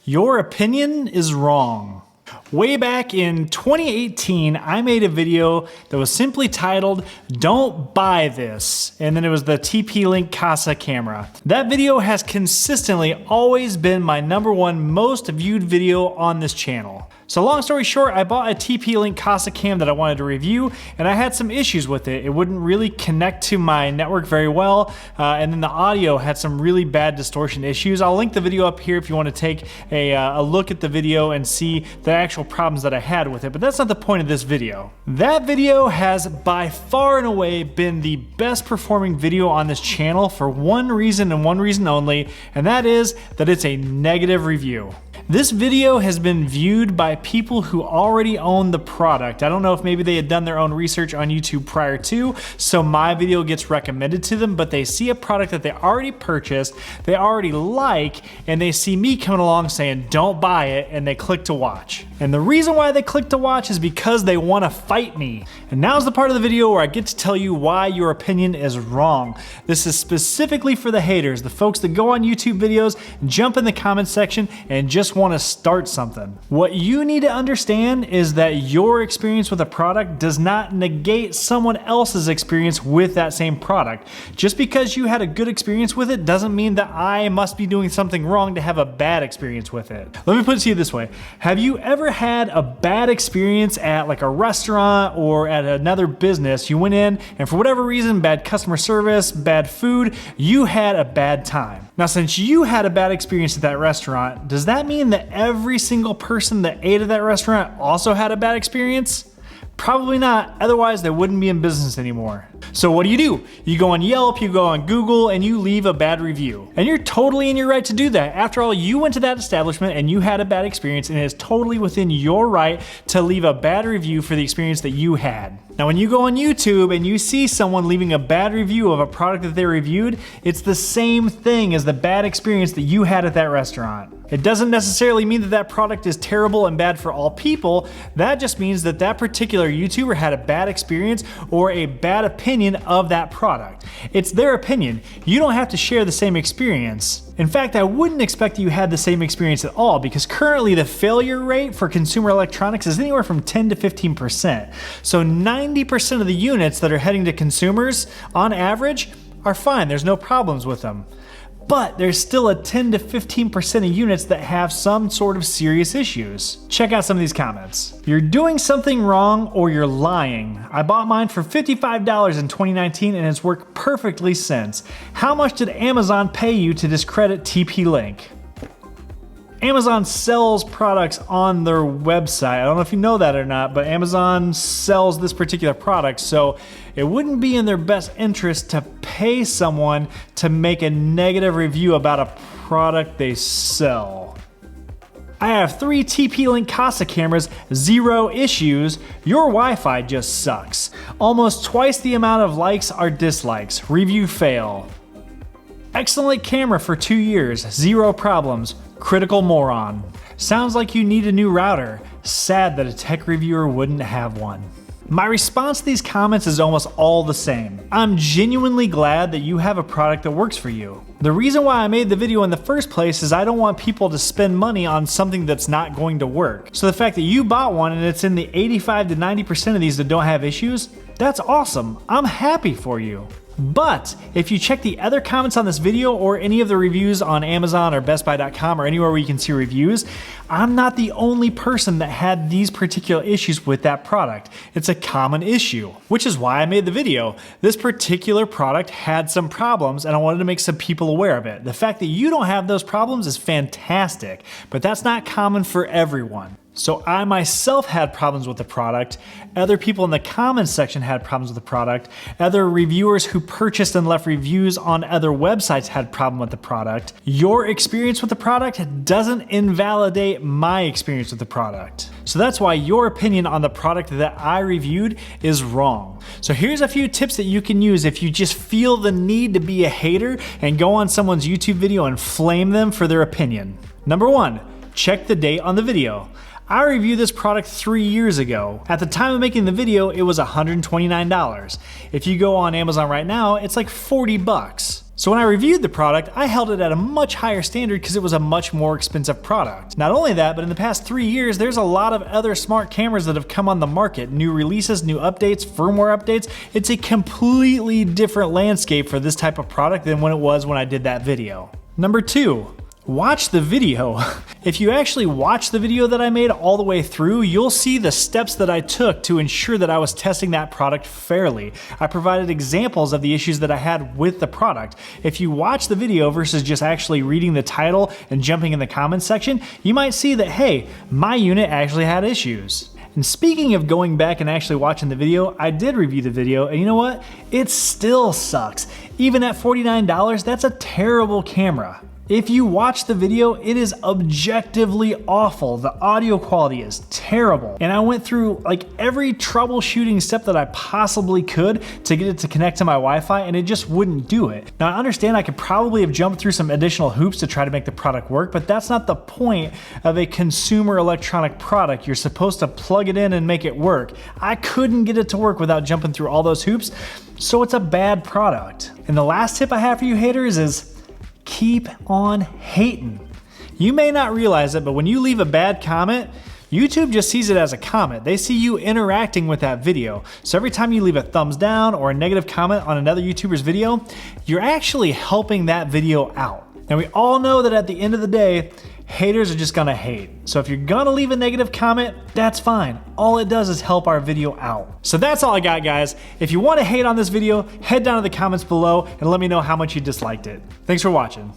Your opinion is wrong. Way back in 2018, I made a video that was simply titled, "Don't Buy This," and then it was the TP-Link Kasa camera. That video has consistently always been my #1 most viewed video on this channel. So long story short, I bought a TP-Link Kasa cam that I wanted to review, and I had some issues with it. It wouldn't really connect to my network very well, and then the audio had some really bad distortion issues. I'll link the video up here if you want to take a look at the video and see the actual problems that I had with it, but that's not the point of this video. That video has by far and away been the best performing video on this channel for one reason and one reason only, and that is that it's a negative review. This video has been viewed by people who already own the product. I don't know if maybe they had done their own research on YouTube prior to, so my video gets recommended to them, but they see a product that they already purchased, they already like, and they see me coming along saying, "Don't buy it," and they click to watch. And the reason why they click to watch is because they want to fight me. And now's the part of the video where I get to tell you why your opinion is wrong. This is specifically for the haters, the folks that go on YouTube videos, jump in the comment section, and just want to start something. What you need to understand is that your experience with a product does not negate someone else's experience with that same product. Just because you had a good experience with it doesn't mean that I must be doing something wrong to have a bad experience with it. Let me put it to you this way. Have you ever had a bad experience at like a restaurant or at another business? You went in and for whatever reason, bad customer service, bad food, you had a bad time. Now, since you had a bad experience at that restaurant, does that mean that every single person that ate at that restaurant also had a bad experience? Probably not, otherwise they wouldn't be in business anymore. So what do? You go on Yelp, you go on Google, and you leave a bad review. And you're totally in your right to do that. After all, you went to that establishment and you had a bad experience, and it is totally within your right to leave a bad review for the experience that you had. Now, when you go on YouTube and you see someone leaving a bad review of a product that they reviewed, it's the same thing as the bad experience that you had at that restaurant. It doesn't necessarily mean that that product is terrible and bad for all people. That just means that that particular YouTuber had a bad experience or a bad opinion of that product. It's their opinion. You don't have to share the same experience. In fact, I wouldn't expect that you had the same experience at all, because currently the failure rate for consumer electronics is anywhere from 10 to 15%. So 90% of the units that are heading to consumers on average are fine. There's no problems with them. But there's still a 10 to 15% of units that have some sort of serious issues. Check out some of these comments. "You're doing something wrong or you're lying. I bought mine for $55 in 2019 and it's worked perfectly since. How much did Amazon pay you to discredit TP-Link?" Amazon sells products on their website. I don't know if you know that or not, but Amazon sells this particular product, so it wouldn't be in their best interest to pay someone to make a negative review about a product they sell. "I have 3 TP-Link Kasa cameras, 0 issues. Your Wi-Fi just sucks. Almost twice the amount of likes are dislikes. Review fail. Excellent camera for 2 years, 0 problems. Critical moron. Sounds like you need a new router. Sad that a tech reviewer wouldn't have one." My response to these comments is almost all the same. I'm genuinely glad that you have a product that works for you. The reason why I made the video in the first place is I don't want people to spend money on something that's not going to work. So the fact that you bought one and it's in the 85 to 90% of these that don't have issues, that's awesome. I'm happy for you. But if you check the other comments on this video or any of the reviews on Amazon or BestBuy.com or anywhere where you can see reviews, I'm not the only person that had these particular issues with that product. It's a common issue, which is why I made the video. This particular product had some problems and I wanted to make some people aware of it. The fact that you don't have those problems is fantastic, but that's not common for everyone. So I myself had problems with the product, other people in the comments section had problems with the product, other reviewers who purchased and left reviews on other websites had problem with the product. Your experience with the product doesn't invalidate my experience with the product. So that's why your opinion on the product that I reviewed is wrong. So here's a few tips that you can use if you just feel the need to be a hater and go on someone's YouTube video and flame them for their opinion. Number 1, check the date on the video. I reviewed this product 3 years ago. At the time of making the video, it was $129. If you go on Amazon right now, it's like $40. So when I reviewed the product, I held it at a much higher standard because it was a much more expensive product. Not only that, but in the past 3 years, there's a lot of other smart cameras that have come on the market. New releases, new updates, firmware updates. It's a completely different landscape for this type of product than when it was when I did that video. Number 2. Watch the video. If you actually watch the video that I made all the way through, you'll see the steps that I took to ensure that I was testing that product fairly. I provided examples of the issues that I had with the product. If you watch the video versus just actually reading the title and jumping in the comments section, you might see that, hey, my unit actually had issues. And speaking of going back and actually watching the video, I did review the video, and you know what? It still sucks. Even at $49, that's a terrible camera. If you watch the video, it is objectively awful. The audio quality is terrible. And I went through like every troubleshooting step that I possibly could to get it to connect to my Wi-Fi, and it just wouldn't do it. Now I understand I could probably have jumped through some additional hoops to try to make the product work, but that's not the point of a consumer electronic product. You're supposed to plug it in and make it work. I couldn't get it to work without jumping through all those hoops, so it's a bad product. And the last tip I have for you haters is keep on hating. You may not realize it, but when you leave a bad comment, YouTube just sees it as a comment. They see you interacting with that video. So every time you leave a thumbs down or a negative comment on another YouTuber's video, you're actually helping that video out. And we all know that at the end of the day, haters are just gonna hate. So if you're gonna leave a negative comment, that's fine. All it does is help our video out. So that's all I got, guys. If you wanna hate on this video, head down to the comments below and let me know how much you disliked it. Thanks for watching.